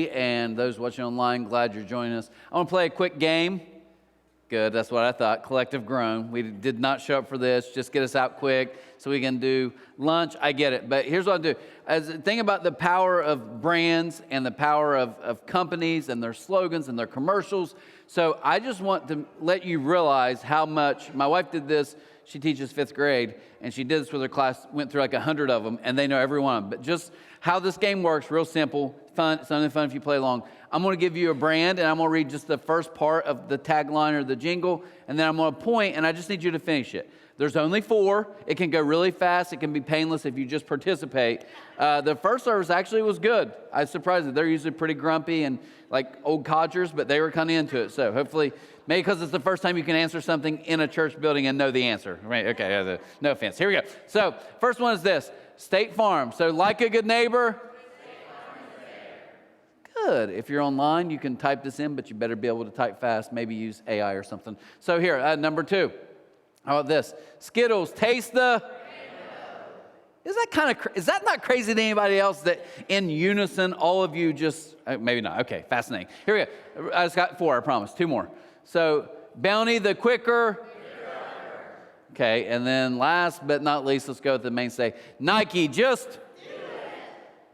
And those watching online, glad you're joining us. I want to play a quick game. Good, that's what I thought. Collective groan. We did not show up for this. Just get us out quick so we can do lunch. I get it. But here's what I'll do. As think about the power of brands and the power of companies and their slogans and their commercials. So I just want to let you realize how much, my wife did this. She teaches 5th grade, and she did this with her class, went through like 100 of them, and they know every one of them. But just how this game works, real simple, fun, something fun if you play along. I'm going to give you a brand, and I'm going to read just the first part of the tagline or the jingle, and then I'm going to point, and I just need you to finish it. There's only 4. It can go really fast. It can be painless if you just participate. The first service actually was good. I was surprised. They're usually pretty grumpy and like old codgers, but they were kind of into it. So hopefully, maybe because it's the first time you can answer something in a church building and know the answer. Right? Okay, no offense. Here we go. So first one is this, State Farm. So like a good neighbor. Good. If you're online, you can type this in, but you better be able to type fast. Maybe use AI or something. So here, number 2. How about this? Skittles, taste the... Is that not crazy to anybody else that in unison, all of you just, maybe not. Okay, fascinating. Here we go. I just got 4, I promise. 2 more. So, Bounty, the quicker. Okay, and then last but not least, let's go with the mainstay. Nike, just...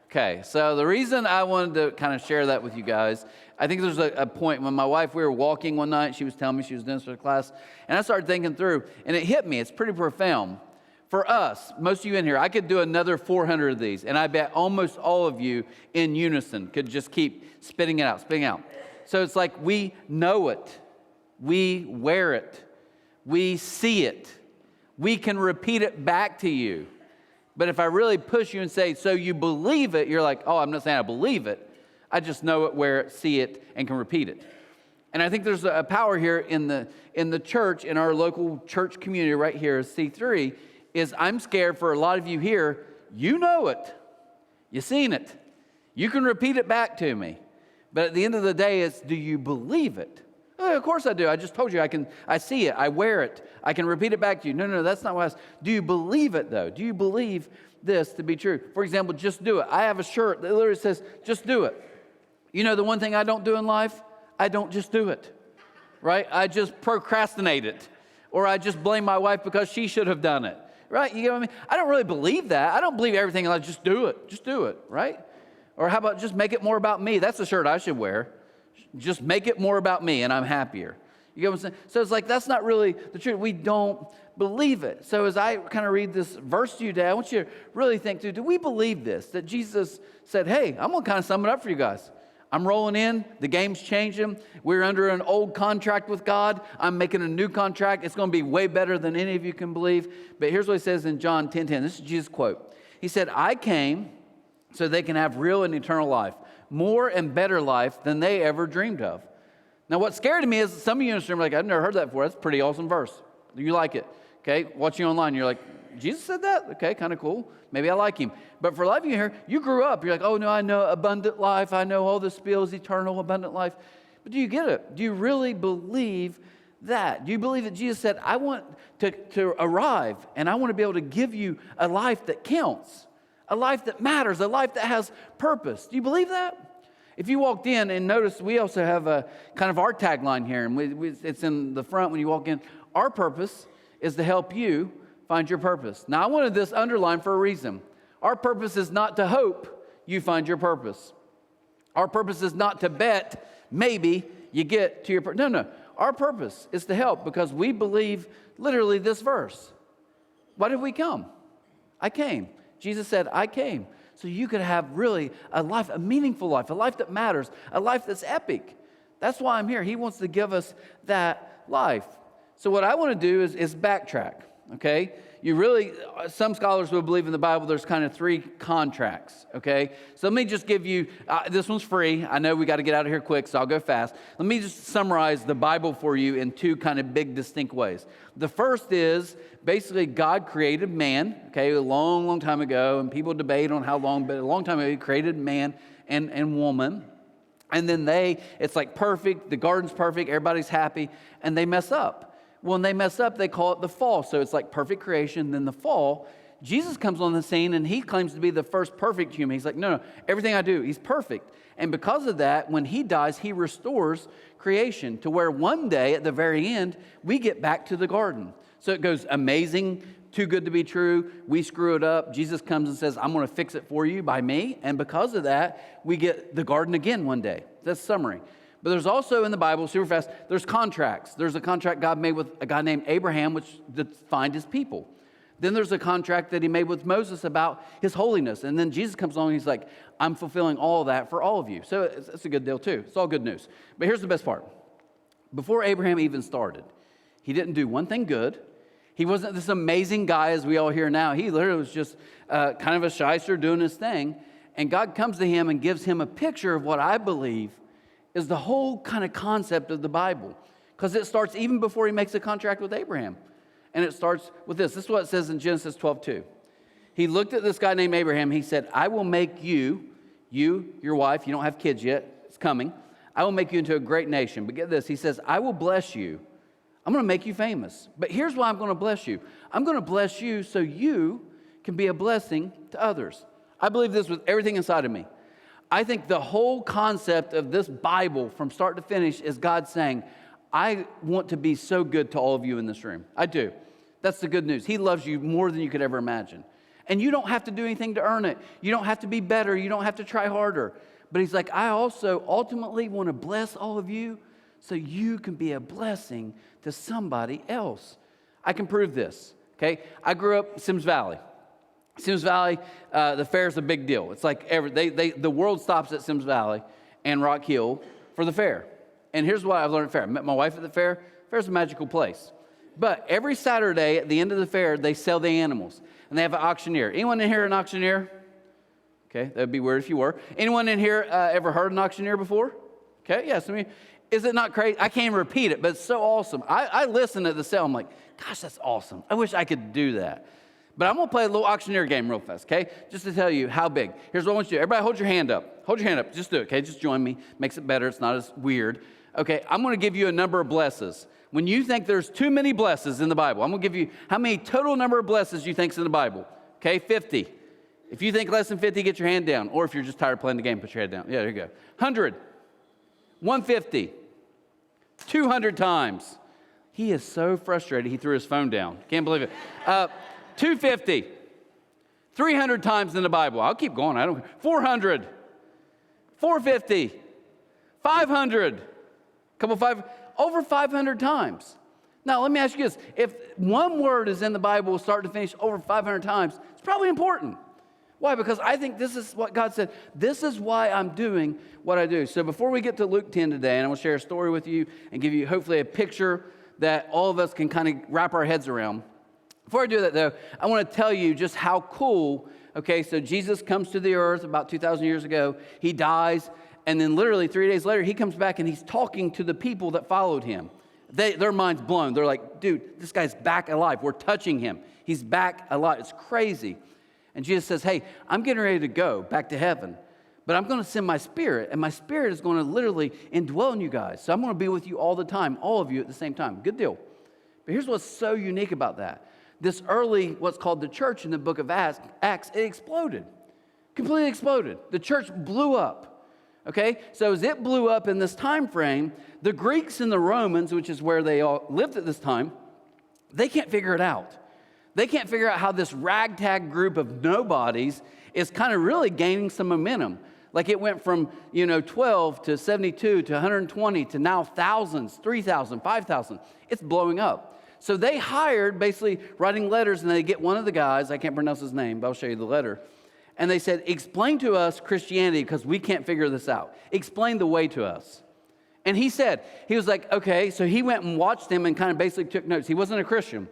Okay, so the reason I wanted to kind of share that with you guys, I think there's a point when my wife, we were walking one night, she was telling me she was doing this for the class, and I started thinking through, and it hit me, it's pretty profound. For us, most of you in here, I could do another 400 of these, and I bet almost all of you in unison could just keep spitting it out. So it's like we know it, we wear it, we see it, we can repeat it back to you. But if I really push you and say, so you believe it, you're like, oh, I'm not saying I believe it. I just know it, wear it, see it, and can repeat it. And I think there's a power here in the church, in our local church community right here, C3, is I'm scared for a lot of you here, you know it. You've seen it. You can repeat it back to me. But at the end of the day, it's do you believe it? Oh, of course I do. I just told you I see it. I wear it. I can repeat it back to you. No, that's not what I was. Do you believe it, though? Do you believe this to be true? For example, just do it. I have a shirt that literally says, just do it. You know the one thing I don't do in life? I don't just do it, right? I just procrastinate it. Or I just blame my wife because she should have done it, right? You know what I mean? I don't really believe that. I don't believe everything like just do it, right? Or how about just make it more about me? That's the shirt I should wear. Just make it more about me and I'm happier. You get what I'm saying? So it's like, that's not really the truth. We don't believe it. So as I kind of read this verse to you today, I want you to really think through, do we believe this? That Jesus said, hey, I'm going to kind of sum it up for you guys. I'm rolling in. The game's changing. We're under an old contract with God. I'm making a new contract. It's going to be way better than any of you can believe. But here's what he says in John 10:10. This is Jesus' quote. He said, I came so they can have real and eternal life, more and better life than they ever dreamed of. Now, what's scary to me is some of you in this room are like, I've never heard that before. That's a pretty awesome verse. You like it, okay? Watching online, you're like, Jesus said that? Okay, kind of cool. Maybe I like him. But for a lot of you here, you grew up. You're like, oh, no, I know abundant life. I know all this spills, eternal, abundant life. But do you get it? Do you really believe that? Do you believe that Jesus said, I want to arrive, and I want to be able to give you a life that counts, a life that matters, a life that has purpose? Do you believe that? If you walked in and noticed, we also have a kind of our tagline here, and it's in the front when you walk in. Our purpose is to help you find your purpose. Now, I wanted this underlined for a reason. Our purpose is not to hope you find your purpose. Our purpose is not to bet maybe you get to your purpose. No. Our purpose is to help because we believe literally this verse. Why did we come? I came. Jesus said, I came. So you could have really a life, a meaningful life, a life that matters, a life that's epic. That's why I'm here. He wants to give us that life. So what I want to do is backtrack, okay? Some scholars will believe in the Bible there's kind of 3 contracts, okay? So let me just give you, this one's free. I know we got to get out of here quick, so I'll go fast. Let me just summarize the Bible for you in 2 kind of big, distinct ways. The first is basically God created man, okay, a long, long time ago, and people debate on how long, but a long time ago, he created man and woman. And then it's like perfect, the garden's perfect, everybody's happy, and they mess up. When they mess up, they call it the fall. So it's like perfect creation, then the fall. Jesus comes on the scene and he claims to be the first perfect human. He's like, no, everything I do, he's perfect. And because of that, when he dies, he restores creation to where one day at the very end, we get back to the garden. So it goes amazing, too good to be true. We screw it up. Jesus comes and says, I'm going to fix it for you by me. And because of that, we get the garden again one day. That's summary. But there's also in the Bible, super fast, there's contracts. There's a contract God made with a guy named Abraham, which defined his people. Then there's a contract that he made with Moses about his holiness. And then Jesus comes along and he's like, I'm fulfilling all of that for all of you. So it's a good deal too. It's all good news. But here's the best part. Before Abraham even started, he didn't do one thing good. He wasn't this amazing guy as we all hear now. He literally was just kind of a shyster doing his thing. And God comes to him and gives him a picture of what I believe is the whole kind of concept of the Bible. Because it starts even before he makes a contract with Abraham. And it starts with this. This is what it says in Genesis 12:2. He looked at this guy named Abraham. He said, I will make you, your wife, you don't have kids yet, it's coming. I will make you into a great nation. But get this, he says, I will bless you. I'm going to make you famous. But here's why I'm going to bless you. I'm going to bless you so you can be a blessing to others. I believe this with everything inside of me. I think the whole concept of this Bible from start to finish is God saying, I want to be so good to all of you in this room. I do. That's the good news. He loves you more than you could ever imagine. And you don't have to do anything to earn it. You don't have to be better. You don't have to try harder. But he's like, I also ultimately want to bless all of you so you can be a blessing to somebody else. I can prove this, okay? I grew up in Sims Valley. Sims Valley, the fair is a big deal. It's like the world stops at Sims Valley and Rock Hill for the fair. And here's what I've learned at fair. I met my wife at the fair. Fair's a magical place. But every Saturday at the end of the fair, they sell the animals. And they have an auctioneer. Anyone in here an auctioneer? Okay, that would be weird if you were. Anyone in here ever heard an auctioneer before? Okay, yes. I mean, is it not crazy? I can't even repeat it, but it's so awesome. I listen to the sale. I'm like, gosh, that's awesome. I wish I could do that. But I'm going to play a little auctioneer game real fast, okay? Just to tell you how big. Here's what I want you to do. Everybody hold your hand up. Hold your hand up. Just do it, okay? Just join me. Makes it better. It's not as weird. Okay, I'm going to give you a number of blesses. When you think there's too many blesses in the Bible, I'm going to give you how many total number of blesses you think is in the Bible. Okay, 50. If you think less than 50, get your hand down. Or if you're just tired of playing the game, put your head down. Yeah, there you go. 100. 150. 200 times. He is so frustrated, he threw his phone down. Can't believe it. 250. 300 times in the Bible. I'll keep going. 400. 450. 500. Over 500 times. Now, let me ask you this. If one word is in the Bible start to finish over 500 times, it's probably important. Why? Because I think this is what God said. This is why I'm doing what I do. So before we get to Luke 10 today, and I will share a story with you and give you hopefully a picture that all of us can kind of wrap our heads around. Before I do that, though, I want to tell you just how cool, okay, so Jesus comes to the earth about 2,000 years ago. He dies. And then literally 3 days later, he comes back and he's talking to the people that followed him. Their mind's blown. They're like, dude, this guy's back alive. We're touching him. He's back alive. It's crazy. And Jesus says, hey, I'm getting ready to go back to heaven. But I'm going to send my spirit. And my spirit is going to literally indwell in you guys. So I'm going to be with you all the time, all of you at the same time. Good deal. But here's what's so unique about that. This early, what's called the church in the book of Acts, it exploded. Completely exploded. The church blew up. Okay, so as it blew up in this time frame, the Greeks and the Romans, which is where they all lived at this time, they can't figure it out. They can't figure out how this ragtag group of nobodies is kind of really gaining some momentum. Like it went from, 12 to 72 to 120 to now thousands, 3,000, 5,000. It's blowing up. So they hired, basically writing letters, and they get one of the guys, I can't pronounce his name, but I'll show you the letter. And they said, explain to us Christianity because we can't figure this out. Explain the way to us. And he was like, okay. So he went and watched them and kind of basically took notes. He wasn't a Christian.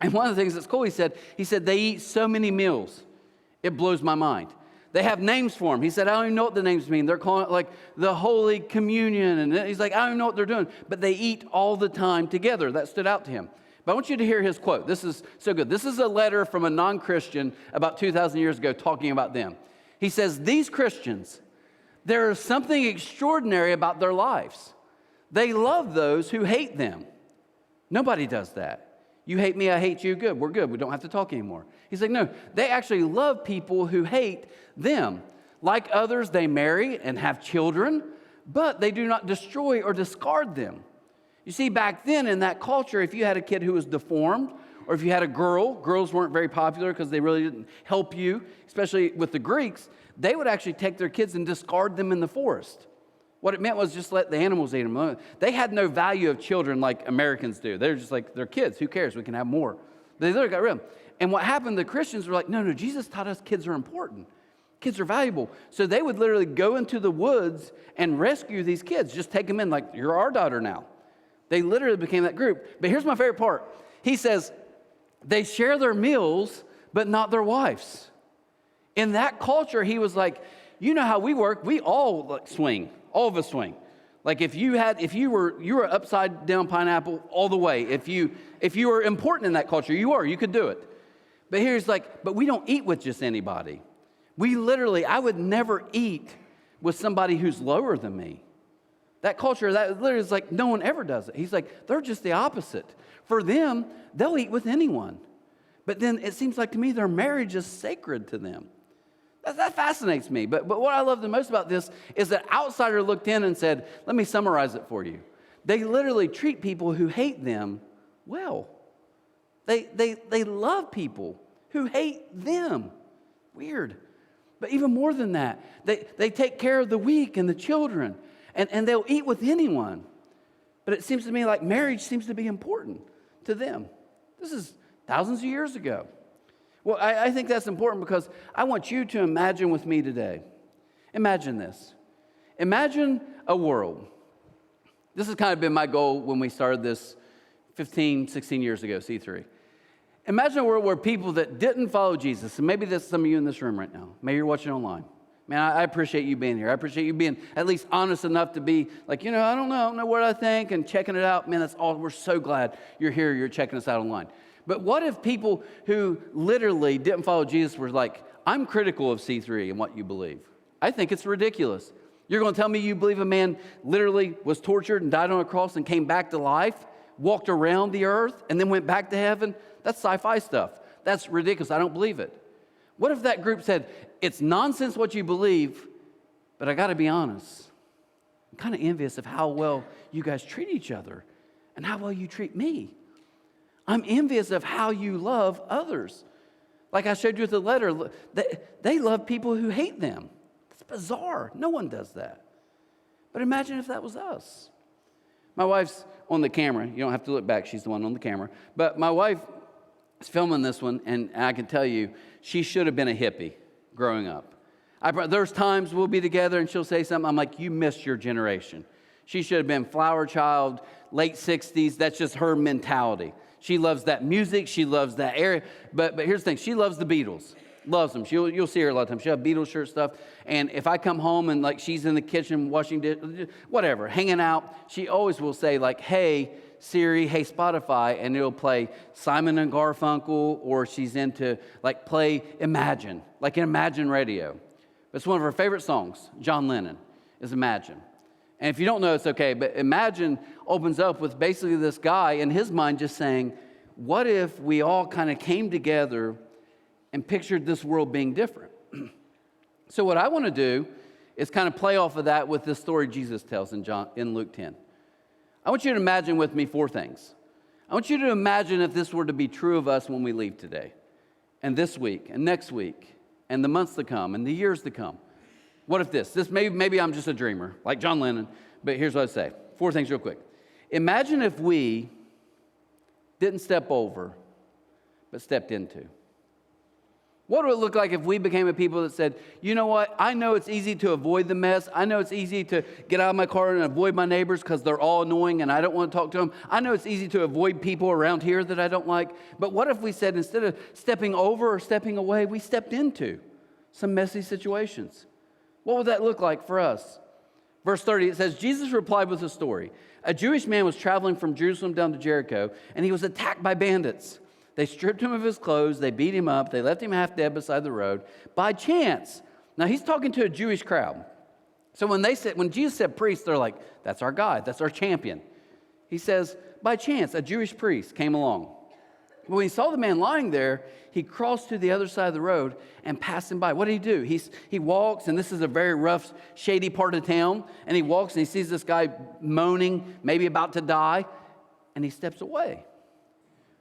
And one of the things that's cool, he said, they eat so many meals. It blows my mind. They have names for them. He said, I don't even know what the names mean. They're calling it like the Holy Communion. And he's like, I don't even know what they're doing. But they eat all the time together. That stood out to him. But I want you to hear his quote. This is so good. This is a letter from a non-Christian about 2,000 years ago talking about them. He says, these Christians, there is something extraordinary about their lives. They love those who hate them. Nobody does that. You hate me, I hate you, good, we're good, we don't have to talk anymore. He's like, no, they actually love people who hate them. Like others, they marry and have children, but they do not destroy or discard them. You see, back then in that culture, if you had a kid who was deformed, or if you had a girl, girls weren't very popular because they really didn't help you, especially with the Greeks, they would actually take their kids and discard them in the forest. What it meant was just let the animals eat them. They had no value of children like Americans do. They're just like, they're kids. Who cares? We can have more. They literally got rid of them. And what happened, the Christians were like, no, Jesus taught us kids are important. Kids are valuable. So they would literally go into the woods and rescue these kids. Just take them in like, you're our daughter now. They literally became that group. But here's my favorite part. He says, they share their meals, but not their wives. In that culture, he was like, you know how we work. We all like swing. All of us swing. Like if you were upside down pineapple all the way. If you were important in that culture, you could do it. But here's like, but we don't eat with just anybody. I would never eat with somebody who's lower than me. That culture, that literally is like, no one ever does it. He's like, they're just the opposite. For them, they'll eat with anyone. But then it seems like to me, their marriage is sacred to them. That fascinates me. But what I love the most about this is that outsider looked in and said, let me summarize it for you. They literally treat people who hate them well. They love people who hate them. Weird. But even more than that, they take care of the weak and the children, and they'll eat with anyone. But it seems to me like marriage seems to be important to them. This is thousands of years ago. Well, I think that's important because I want you to imagine with me today. Imagine this. Imagine a world. This has kind of been my goal when we started this 15, 16 years ago, C3. Imagine a world where people that didn't follow Jesus, and maybe that's some of you in this room right now. Maybe you're watching online. Man, I appreciate you being here. I appreciate you being at least honest enough to be like, I don't know what I think, and checking it out. Man, that's all. We're so glad you're here. You're checking us out online. But what if people who literally didn't follow Jesus were like, I'm critical of C3 and what you believe. I think it's ridiculous. You're going to tell me you believe a man literally was tortured and died on a cross and came back to life, walked around the earth, and then went back to heaven? That's sci-fi stuff. That's ridiculous. I don't believe it. What if that group said, it's nonsense what you believe, but I got to be honest. I'm kind of envious of how well you guys treat each other and how well you treat me. I'm envious of how you love others. Like I showed you with the letter, they love people who hate them. It's bizarre. No one does that. But imagine if that was us. My wife's on the camera. You don't have to look back. She's the one on the camera. But my wife is filming this one, and I can tell you, she should have been a hippie growing up. There's times we'll be together, and she'll say something. I'm like, you missed your generation. She should have been flower child, late 60s. That's just her mentality. She loves that music. She loves that area. But here's the thing. She loves the Beatles. Loves them. You'll see her a lot of times. She'll have Beatles shirt stuff. And if I come home and like she's in the kitchen washing dishes, whatever, hanging out, she always will say like, hey, Siri, hey, Spotify, and it'll play Simon and Garfunkel, or she's into like play Imagine, like an Imagine radio. It's one of her favorite songs, John Lennon, is Imagine. And if you don't know, it's okay, but Imagine opens up with basically this guy in his mind just saying, what if we all kind of came together and pictured this world being different? So what I want to do is kind of play off of that with this story Jesus tells in Luke 10. I want you to imagine with me 4 things. I want you to imagine if this were to be true of us when we leave today, and this week, and next week, and the months to come, and the years to come. What if this maybe I'm just a dreamer, like John Lennon, but here's what I'd say. 4 things real quick. Imagine if we didn't step over, but stepped into. What would it look like if we became a people that said, you know what, I know it's easy to avoid the mess. I know it's easy to get out of my car and avoid my neighbors because they're all annoying and I don't want to talk to them. I know it's easy to avoid people around here that I don't like. But what if we said, instead of stepping over or stepping away, we stepped into some messy situations? What would that look like for us? Verse 30, it says, Jesus replied with a story. A Jewish man was traveling from Jerusalem down to Jericho, and he was attacked by bandits. They stripped him of his clothes, they beat him up, they left him half dead beside the road. By chance, now he's talking to a Jewish crowd. So when Jesus said priest, they're like, that's our guy, that's our champion. He says, by chance, a Jewish priest came along. But when he saw the man lying there, he crossed to the other side of the road and passed him by. What did he do? He walks, and this is a very rough, shady part of town, and he walks and he sees this guy moaning, maybe about to die, and he steps away.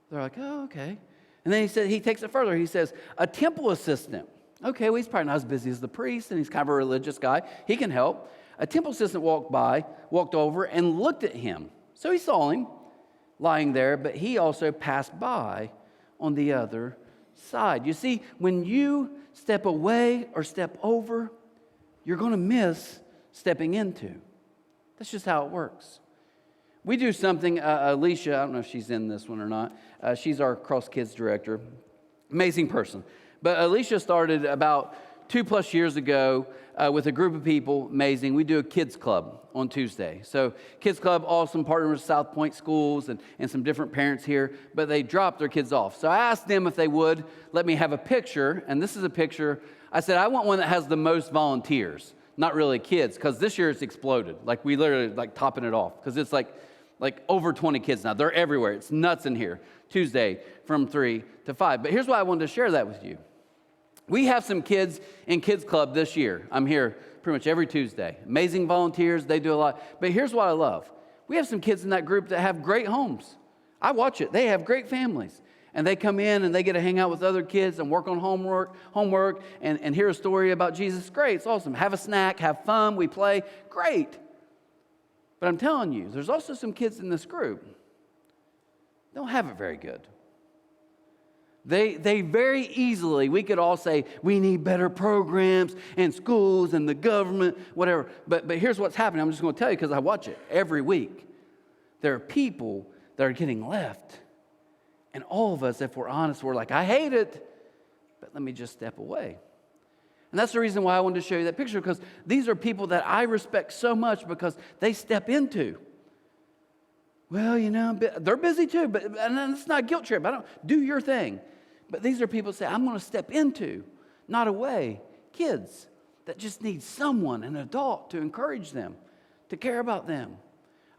They're like, oh, okay. And then he takes it further. He says, a temple assistant. Okay, well, he's probably not as busy as the priest, and he's kind of a religious guy. He can help. A temple assistant walked over, and looked at him. So he saw him lying there, but he also passed by on the other side. You see, when you step away or step over, you're going to miss stepping into. That's just how it works. We do something, Alicia, I don't know if she's in this one or not. She's our Cross Kids director. Amazing person. But Alicia started about 2+ years ago with a group of people. Amazing. We do a kids club on Tuesday. So kids club, awesome, partner with South Point Schools and some different parents here. But they dropped their kids off. So I asked them if they would let me have a picture. And this is a picture. I said, I want one that has the most volunteers. Not really kids, because this year it's exploded. Like we literally topping it off. Because it's like over 20 kids now. They're everywhere. It's nuts in here. Tuesday from 3 to 5. But here's why I wanted to share that with you. We have some kids in Kids Club this year. I'm here pretty much every Tuesday. Amazing volunteers. They do a lot. But here's what I love. We have some kids in that group that have great homes. I watch it. They have great families. And they come in and they get to hang out with other kids and work on homework and hear a story about Jesus. Great. It's awesome. Have a snack. Have fun. We play. Great. But I'm telling you, there's also some kids in this group that don't have it very good. They very easily, we could all say, we need better programs and schools and the government, whatever. But here's what's happening. I'm just going to tell you because I watch it every week. There are people that are getting left. And all of us, if we're honest, we're like, I hate it, but let me just step away. And that's the reason why I wanted to show you that picture, because these are people that I respect so much because they step into. Well, they're busy too, and it's not a guilt trip. I don't do your thing. But these are people who say, I'm going to step into, not away. Kids that just need someone, an adult, to encourage them, to care about them.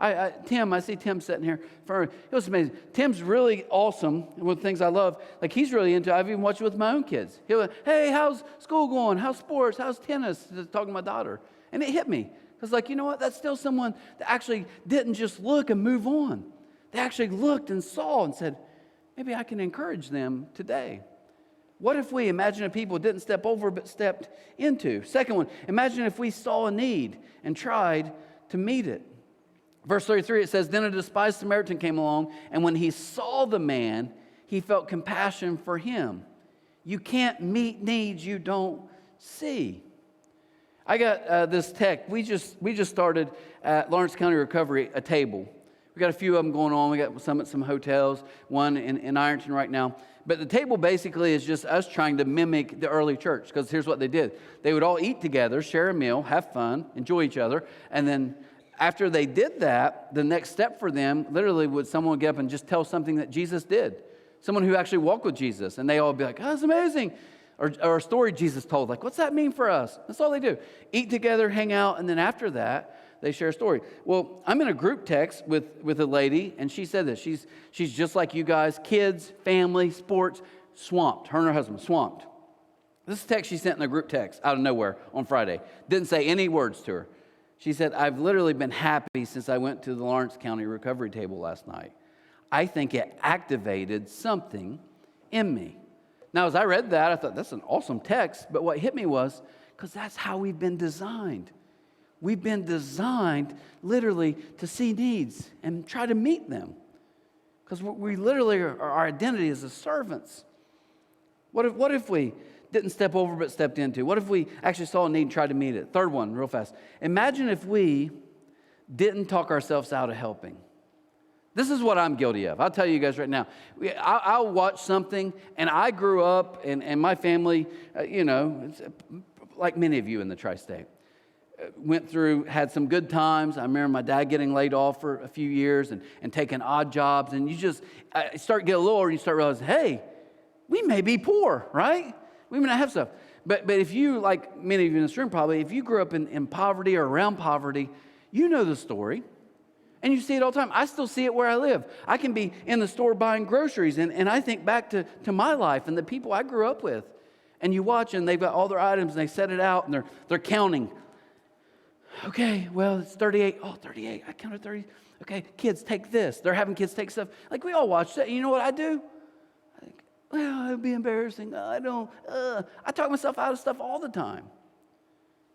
I see Tim sitting here. It was amazing. Tim's really awesome. One of the things I love, he's really into, I've even watched it with my own kids. He'll go, hey, how's school going? How's sports? How's tennis? Just talking to my daughter. And it hit me. Because you know what? That's still someone that actually didn't just look and move on. They actually looked and saw and said, maybe I can encourage them today. What if imagine if people didn't step over but stepped into? Second one, imagine if we saw a need and tried to meet it. Verse 33, it says, then a despised Samaritan came along, and when he saw the man, he felt compassion for him. You can't meet needs you don't see. I got this text. We just started at Lawrence County Recovery a table. We got a few of them going on. We got some at some hotels, one in Ironton right now. But the table basically is just us trying to mimic the early church, because here's what they did. They would all eat together, share a meal, have fun, enjoy each other, and then after they did that, the next step for them literally would someone get up and just tell something that Jesus did. Someone who actually walked with Jesus, and they all be like, oh, that's amazing. Or a story Jesus told, what's that mean for us? That's all they do. Eat together, hang out, and then after that, they share a story. Well, I'm in a group text with a lady, and she said this. She's just like you guys, kids, family, sports, swamped. Her and her husband, swamped. This text she sent in a group text out of nowhere on Friday. Didn't say any words to her. She said, I've literally been happy since I went to the Lawrence County Recovery Table last night. I think it activated something in me. Now, as I read that, I thought, that's an awesome text. But what hit me was, because that's how we've been designed. We've been designed literally to see needs and try to meet them. Because we literally, our identity is as servants. What if we didn't step over but stepped into? What if we actually saw a need and tried to meet it? Third one, real fast. Imagine if we didn't talk ourselves out of helping. This is what I'm guilty of. I'll tell you guys right now. I'll watch something, and I grew up, and my family, like many of you in the tri-state, went through, had some good times. I remember my dad getting laid off for a few years and taking odd jobs, and you just start getting a little older, and you start realizing, hey, we may be poor, right? We may not have stuff. But if you, like many of you in this room probably, if you grew up in poverty or around poverty, you know the story. And you see it all the time. I still see it where I live. I can be in the store buying groceries, and I think back to my life and the people I grew up with. And you watch, and they've got all their items, and they set it out, and they're counting. Okay, well, it's 38. Oh, 38. I counted 30. Okay, kids, take this. They're having kids take stuff. Like, we all watch that. You know what I do? I think, well, it would be embarrassing. I talk myself out of stuff all the time.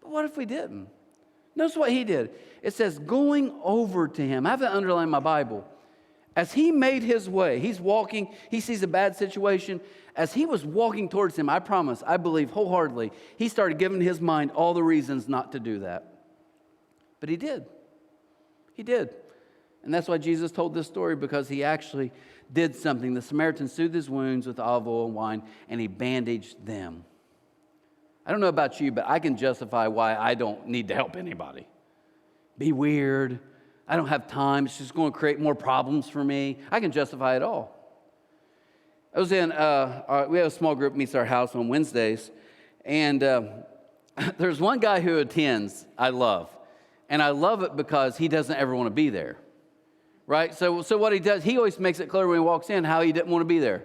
But what if we didn't? Notice what he did. It says, going over to him. I have that underlined in my Bible. As he made his way, he's walking, he sees a bad situation. As he was walking towards him, I promise, I believe wholeheartedly, he started giving his mind all the reasons not to do that. But he did. He did. And that's why Jesus told this story, because he actually did something. The Samaritan soothed his wounds with olive oil and wine, and he bandaged them. I don't know about you, but I can justify why I don't need to help anybody. Be weird. I don't have time. It's just going to create more problems for me. I can justify it all. I was in, we have a small group meets our house on Wednesdays, and there's one guy who attends I love. And I love it because he doesn't ever want to be there, right? So what he does, he always makes it clear when he walks in how he didn't want to be there.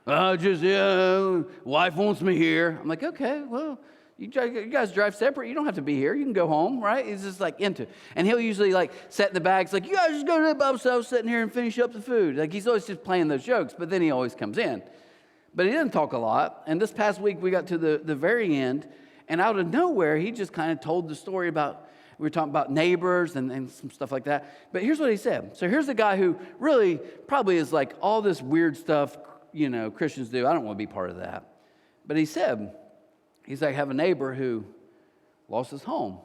Wife wants me here. I'm like, okay, well, you guys drive separate. You don't have to be here. You can go home, right? He's just like into it. And he'll usually like set in the bags, like, you guys just go to the Bub's house, sitting here and finish up the food. Like, he's always just playing those jokes, but then he always comes in. But he didn't talk a lot. And this past week, we got to the very end, and out of nowhere, he just kind of told the story about, we were talking about neighbors and some stuff like that. But here's what he said. So here's a guy who really probably is like all this weird stuff, Christians do. I don't want to be part of that. But he said, he's like, I have a neighbor who lost his home,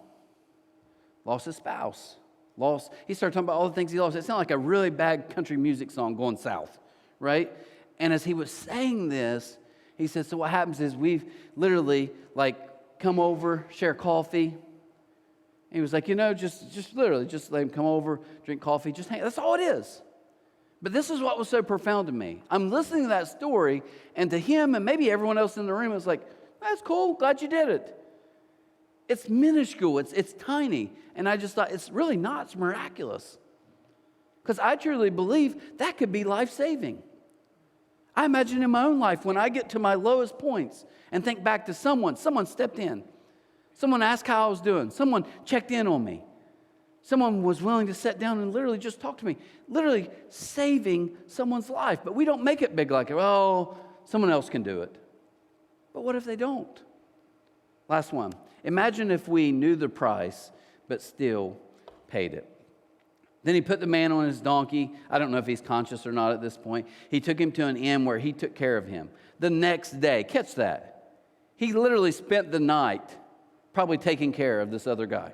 lost his spouse, he started talking about all the things he lost. It sounded like a really bad country music song going south, right? And as he was saying this, he said, so what happens is we've literally like come over, share coffee. And he was like, just literally, just let him come over, drink coffee, just hang. That's all it is. But this is what was so profound to me. I'm listening to that story, and to him and maybe everyone else in the room, it's like, that's cool, glad you did it. It's minuscule, it's tiny. And I just thought, it's really not, it's miraculous. Because I truly believe that could be life-saving. I imagine in my own life, when I get to my lowest points and think back to someone stepped in. Someone asked how I was doing. Someone checked in on me. Someone was willing to sit down and literally just talk to me. Literally saving someone's life. But we don't make it big like, oh, someone else can do it. But what if they don't? Last one. Imagine if we knew the price, but still paid it. Then he put the man on his donkey. I don't know if he's conscious or not at this point. He took him to an inn where he took care of him. The next day, catch that. He literally spent the night probably taking care of this other guy.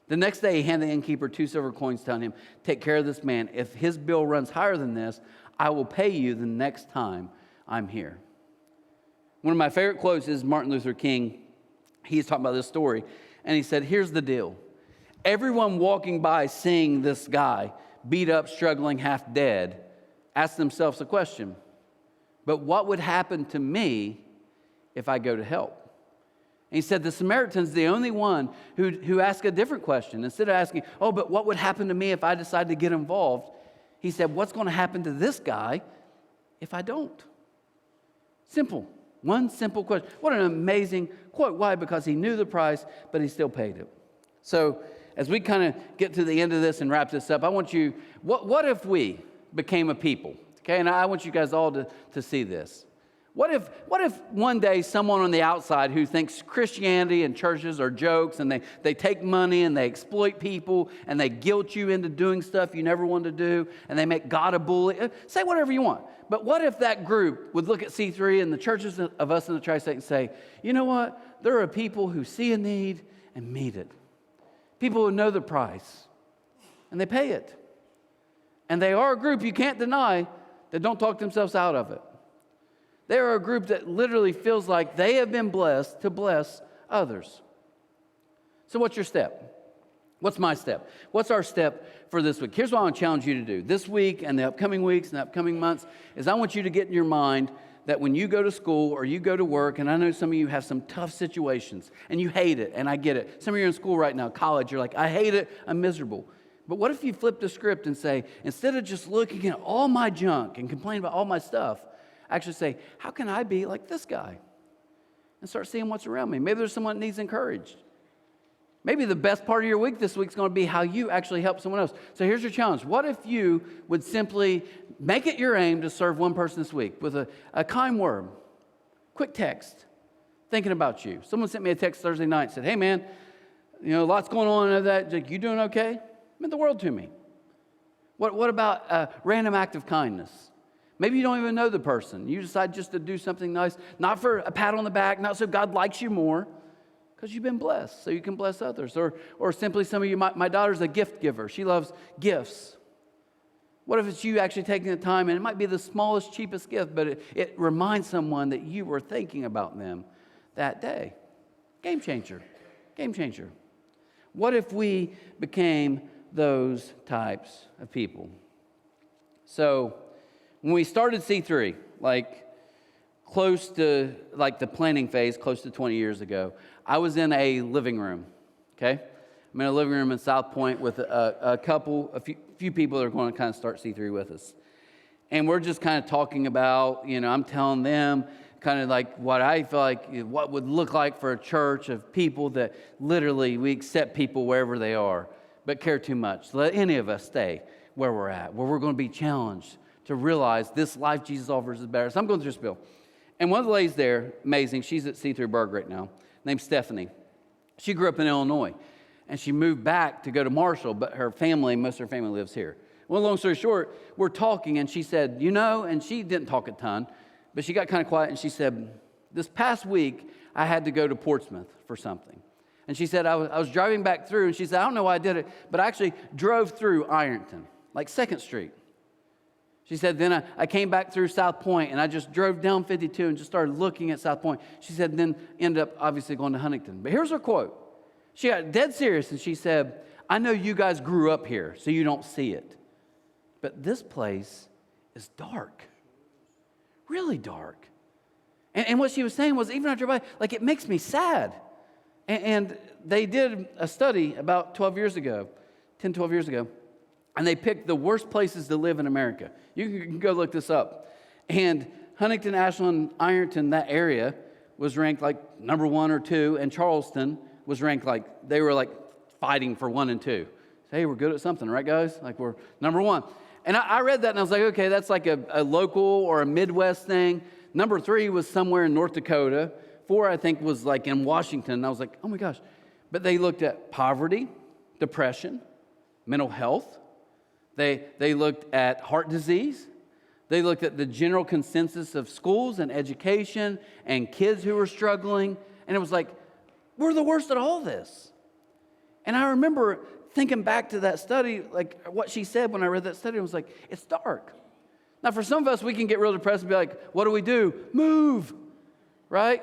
The next day, he handed the innkeeper 2 silver coins, telling him, take care of this man. If his bill runs higher than this, I will pay you the next time I'm here. One of my favorite quotes is Martin Luther King. He's talking about this story, and he said, here's the deal. Everyone walking by seeing this guy beat up, struggling, half dead, ask themselves a question. But what would happen to me if I go to help? And he said the Samaritan's the only one who asked a different question. Instead of asking, oh, but what would happen to me if I decide to get involved? He said, what's going to happen to this guy if I don't? Simple. One simple question. What an amazing quote. Why? Because he knew the price, but he still paid it. So as we kind of get to the end of this and wrap this up, I want you, what if we became a people? Okay, and I want you guys all to see this. What if one day someone on the outside who thinks Christianity and churches are jokes, and they take money and they exploit people and they guilt you into doing stuff you never wanted to do, and they make God a bully? Say whatever you want. But what if that group would look at C3 and the churches of us in the Tri-State and say, you know what? There are people who see a need and meet it. People who know the price and they pay it. And they are a group you can't deny that don't talk themselves out of it. They are a group that literally feels like they have been blessed to bless others. So what's your step? What's my step? What's our step for this week? Here's what I want to challenge you to do. This week and the upcoming weeks and the upcoming months is I want you to get in your mind that when you go to school or you go to work, and I know some of you have some tough situations and you hate it, and I get it. Some of you are in school right now, college, you're like, I hate it, I'm miserable. But what if you flip the script and say, instead of just looking at all my junk and complaining about all my stuff, actually say, how can I be like this guy? And start seeing what's around me. Maybe there's someone that needs encouraged. Maybe the best part of your week this week is going to be how you actually help someone else. So here's your challenge. What if you would simply make it your aim to serve one person this week with a kind word, quick text, thinking about you. Someone sent me a text Thursday night and said, hey man, lots going on in that. Like, you doing okay? It meant the world to me. What about a random act of kindness? Maybe you don't even know the person. You decide just to do something nice, not for a pat on the back, not so God likes you more, because you've been blessed, so you can bless others. Or simply some of you, my daughter's a gift giver. She loves gifts. What if it's you actually taking the time, and it might be the smallest, cheapest gift, but it reminds someone that you were thinking about them that day. Game changer. Game changer. What if we became those types of people? So when we started C3, close to the planning phase, close to 20 years ago, I was in a living room, okay? I'm in a living room in South Point with a few people that are going to kind of start C3 with us. And we're just kind of talking about, I'm telling them kind of like what I feel like, what would look like for a church of people that literally we accept people wherever they are, but care too much. Let any of us stay where we're at, where we're going to be challenged to realize this life Jesus offers is better. So I'm going through this bill. And one of the ladies there, amazing, she's at C3 Berg right now, named Stephanie. She grew up in Illinois, and she moved back to go to Marshall, but most of her family lives here. Well, long story short, we're talking, and she said, and she didn't talk a ton, but she got kind of quiet, and she said, this past week, I had to go to Portsmouth for something. And she said, I was driving back through, and she said, I don't know why I did it, but I actually drove through Ironton, 2nd Street. She said, then I came back through South Point, and I just drove down 52 and just started looking at South Point. She said, then ended up obviously going to Huntington. But here's her quote. She got dead serious, and she said, I know you guys grew up here, so you don't see it. But this place is dark, really dark. And what she was saying was, even after it makes me sad. And they did a study about 10, 12 years ago, and they picked the worst places to live in America. You can go look this up. And Huntington, Ashland, Ironton, that area was ranked number 1 or 2, and Charleston was ranked they were fighting for 1 and 2. Hey, we're good at something, right, guys? We're number 1. And I read that, and I was like, okay, that's a local or a Midwest thing. Number 3 was somewhere in North Dakota. 4, I think, was in Washington. And I was like, oh my gosh. But they looked at poverty, depression, mental health. They looked at heart disease. They looked at the general consensus of schools and education and kids who were struggling. And it was we're the worst at all this. And I remember thinking back to that study, what she said when I read that study, I was like, it's dark. Now, for some of us, we can get real depressed and be like, what do we do? Move, right?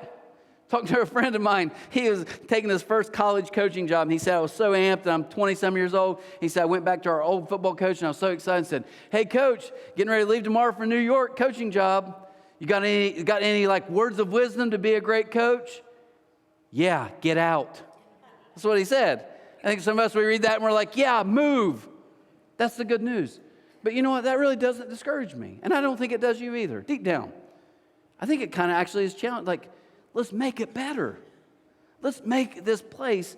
Talking to a friend of mine, he was taking his first college coaching job, and he said, I was so amped, and I'm 20-some years old. He said, I went back to our old football coach, and I was so excited, and said, hey, coach, getting ready to leave tomorrow for New York, coaching job. You got any words of wisdom to be a great coach? Yeah, get out. That's what he said. I think some of us, we read that, and we're like, yeah, move. That's the good news. But you know what? That really doesn't discourage me, and I don't think it does you either, deep down. I think it kind of actually is challenging, let's make it better. Let's make this place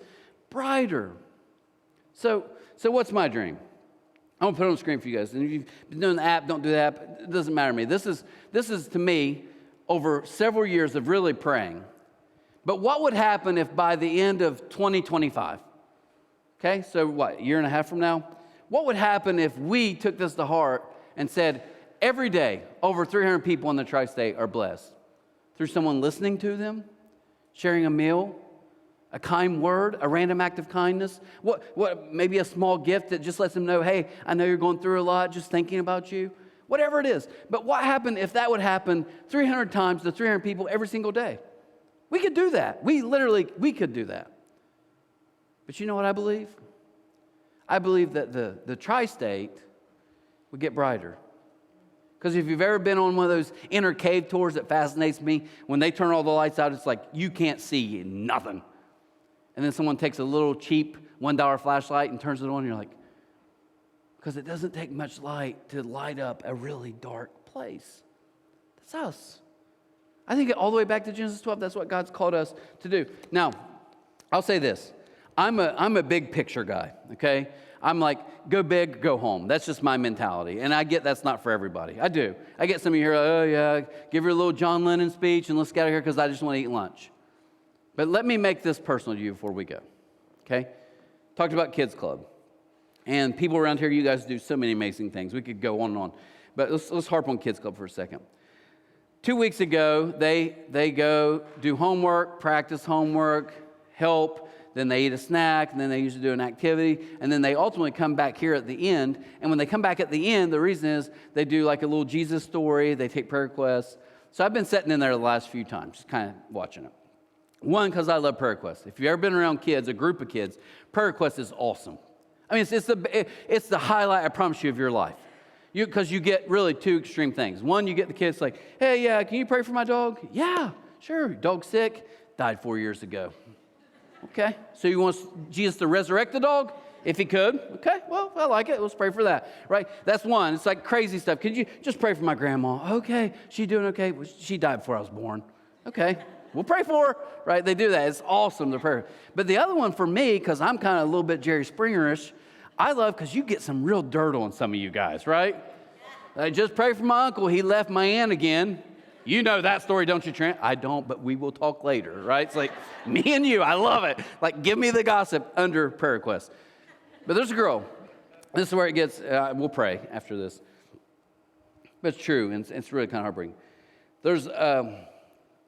brighter. So what's my dream? I'm going to put it on the screen for you guys. And if you've been doing the app, don't do the app. It doesn't matter to me. This is to me, over several years of really praying. But what would happen if by the end of 2025, okay, so what, a year and a half from now? What would happen if we took this to heart and said, every day, over 300 people in the tri-state are blessed? Through someone listening to them, sharing a meal, a kind word, a random act of kindness, what maybe a small gift that just lets them know, hey, I know you're going through a lot, just thinking about you, whatever it is. But what happened if that would happen 300 times to 300 people every single day? We could do that. We could do that. But you know what I believe? I believe that the tri-state would get brighter. Because if you've ever been on one of those inner cave tours that fascinates me, when they turn all the lights out, it's like you can't see nothing. And then someone takes a little cheap $1 flashlight and turns it on, and you're like, Because it doesn't take much light to light up a really dark place. That's us. I think all the way back to Genesis 12, that's what God's called us to do. Now, I'll say this. I'm a big picture guy, okay? I'm like, go big, go home. That's just my mentality. And I get that's not for everybody. I do. I get some of you here, like, oh, yeah, give her a little John Lennon speech and let's get out of here because I just want to eat lunch. But let me make this personal to you before we go, okay? Talked about Kids Club. And people around here, you guys do so many amazing things. We could go on and on. But let's harp on Kids Club for a second. 2 weeks ago, they go do homework, practice homework, help, then they eat a snack, and then they usually do an activity, and then they ultimately come back here at the end. And when they come back at the end, the reason is they do like a little Jesus story, they take prayer requests. So I've been sitting in there the last few times, just kind of watching it. One, because I love prayer requests. If you've ever been around kids, a group of kids, prayer requests is awesome. I mean, it's the highlight, I promise you, of your life. Because you get really two extreme things. One, you get the kids like, hey, yeah, can you pray for my dog? Yeah, sure. Dog's sick, died 4 years ago. Okay, so you want Jesus to resurrect the dog? If he could. Okay, well, I like it. Let's pray for that, right? That's one. It's like crazy stuff. Could you just pray for my grandma? Okay, she doing okay? Well, she died before I was born. Okay, we'll pray for her, right? They do that. It's awesome to pray. But the other one for me, because I'm kind of a little bit Jerry Springer-ish, I love because you get some real dirt on some of you guys, right? Like, just pray for my uncle. He left my aunt again. You know that story, don't you, Trent? I don't, but we will talk later, right? It's like me and you. I love it. Like, give me the gossip under prayer requests. But there's a girl. This is where it gets, we'll pray after this. But it's true, and it's really kind of heartbreaking. There's a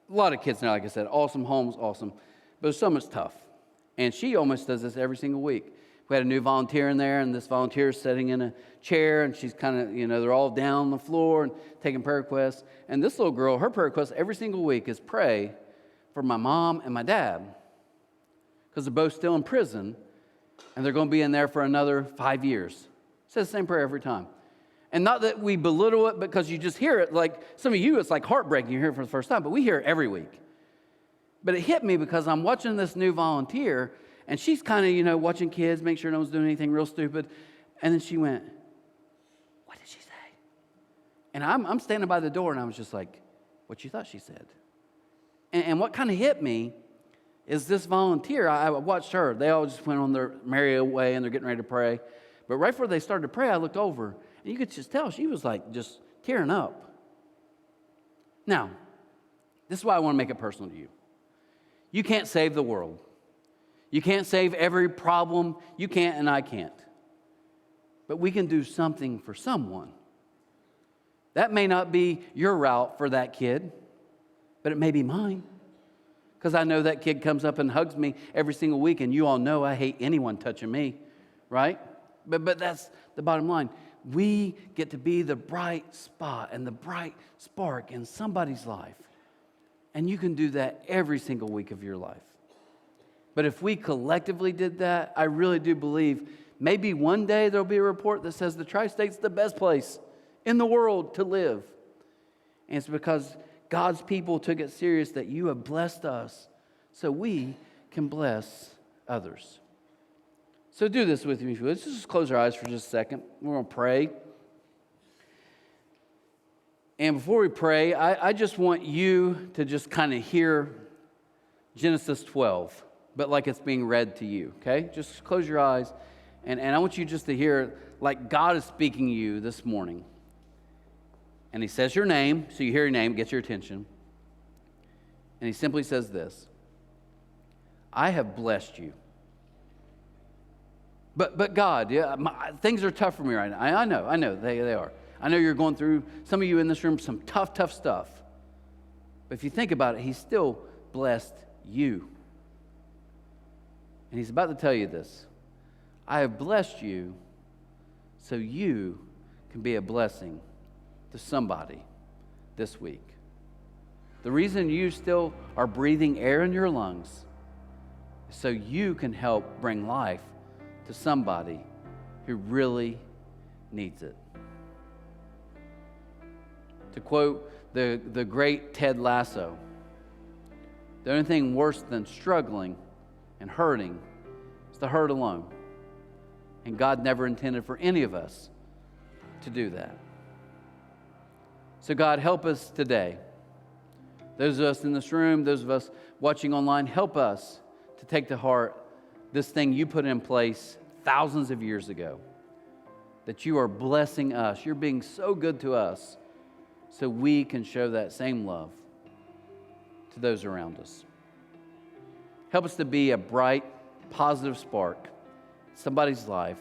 lot of kids now, like I said. Awesome homes, awesome. But some it's tough. And she almost does this every single week. We had a new volunteer in there, and this volunteer is sitting in a chair, and she's kind of, they're all down on the floor and taking prayer requests. And this little girl, her prayer request every single week is pray for my mom and my dad, because they're both still in prison, and they're going to be in there for another 5 years. Says the same prayer every time. And not that we belittle it, because you just hear it. Like some of you, it's like heartbreaking. You hear it for the first time, but we hear it every week. But it hit me because I'm watching this new volunteer, and she's kind of, watching kids, make sure no one's doing anything real stupid. And then she went, what did she say? And I'm standing by the door, and I was just like, what you thought she said? And what kind of hit me is this volunteer. I watched her. They all just went on their merry way, and they're getting ready to pray. But right before they started to pray, I looked over, and you could just tell she was like just tearing up. Now, this is why I want to make it personal to you. You can't save the world. You can't save every problem. You can't, and I can't. But we can do something for someone. That may not be your route for that kid, but it may be mine. Because I know that kid comes up and hugs me every single week, and you all know I hate anyone touching me, right? But that's the bottom line. We get to be the bright spot and the bright spark in somebody's life. And you can do that every single week of your life. But if we collectively did that, I really do believe maybe one day there'll be a report that says the Tri-State's the best place in the world to live. And it's because God's people took it serious that you have blessed us so we can bless others. So do this with me. Let's just close our eyes for just a second. We're going to pray. And before we pray, I just want you to just kind of hear Genesis 12. But like it's being read to you, okay? Just close your eyes, and I want you just to hear like God is speaking to you this morning. And he says your name, so you hear your name, gets your attention. And he simply says this: I have blessed you. But God, things are tough for me right now. I know, they are. I know you're going through, some of you in this room, some tough stuff. But if you think about it, he's still blessed you. And he's about to tell you this: I have blessed you so you can be a blessing to somebody this week. The reason you still are breathing air in your lungs is so you can help bring life to somebody who really needs it. To quote the great Ted Lasso, the only thing worse than struggling and hurting is to hurt alone. And And God never intended for any of us to do that. So God, help us today. Those of us in this room, those of us watching online, help us to take to heart this thing you put in place thousands of years ago. That you are blessing us. You're being so good to us so we can show that same love to those around us. Help us to be a bright, positive spark in somebody's life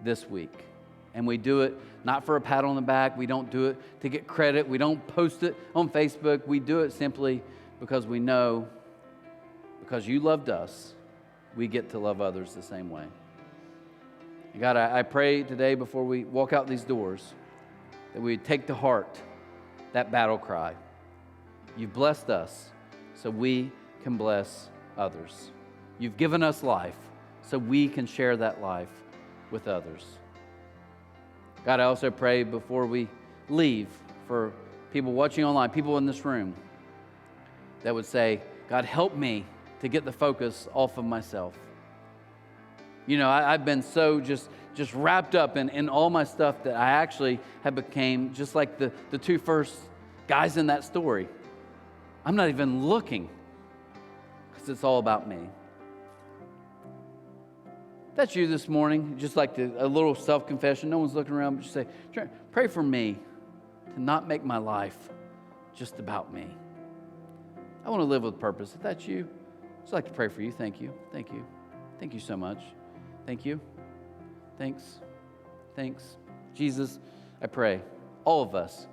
this week. And we do it not for a pat on the back. We don't do it to get credit. We don't post it on Facebook. We do it simply because we know, because you loved us, we get to love others the same way. And God, I pray today before we walk out these doors that we take to heart that battle cry. You've blessed us so we can bless others. You've given us life so we can share that life with others. God, I also pray before we leave for people watching online, people in this room that would say, God, help me to get the focus off of myself. You know, I've been so just wrapped up in all my stuff that I actually have became just like the two first guys in that story. I'm not even looking because it's all about me. If that's you this morning, just like a little self-confession. No one's looking around, but just say, pray for me to not make my life just about me. I want to live with purpose. If that's you, I'd just like to pray for you. Thank you. Thank you. Thank you so much. Thank you. Thanks. Thanks. Jesus, I pray all of us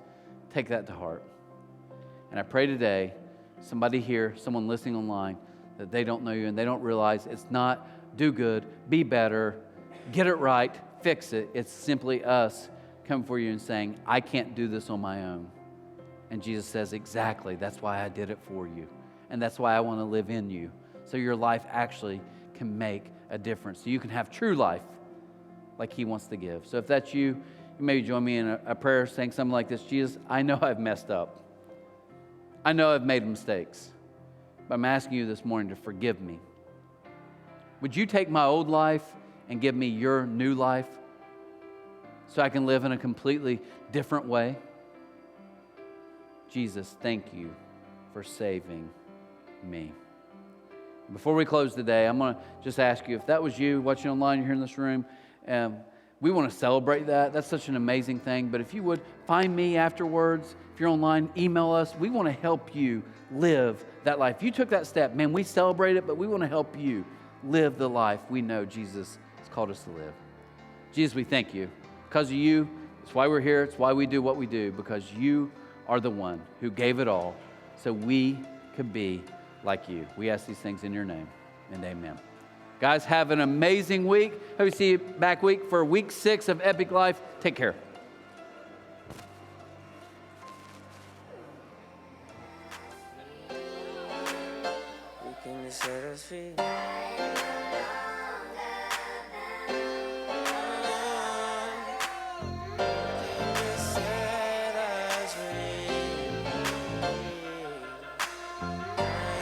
take that to heart. And I pray today, somebody here, someone listening online, that they don't know you and they don't realize it's not do good, be better, get it right, fix it. It's simply us coming for you and saying, I can't do this on my own. And Jesus says, exactly, that's why I did it for you. And that's why I want to live in you. So your life actually can make a difference. So you can have true life like he wants to give. So if that's you, you maybe join me in a prayer saying something like this. Jesus, I know I've messed up. I know I've made mistakes. But I'm asking you this morning to forgive me. Would you take my old life and give me your new life so I can live in a completely different way? Jesus, thank you for saving me. Before we close today, I'm going to just ask you, if that was you watching online, you're here in this room, we want to celebrate that. That's such an amazing thing. But if you would, find me afterwards. If you're online, email us. We want to help you live that life. You took that step. Man, we celebrate it, but we want to help you live the life we know Jesus has called us to live. Jesus, we thank you. Because of you, it's why we're here. It's why we do what we do. Because you are the one who gave it all so we could be like you. We ask these things in your name, and amen. Guys, have an amazing week. Hope to see you back week for week 6 of Epic Life. Take care. You came to set us free.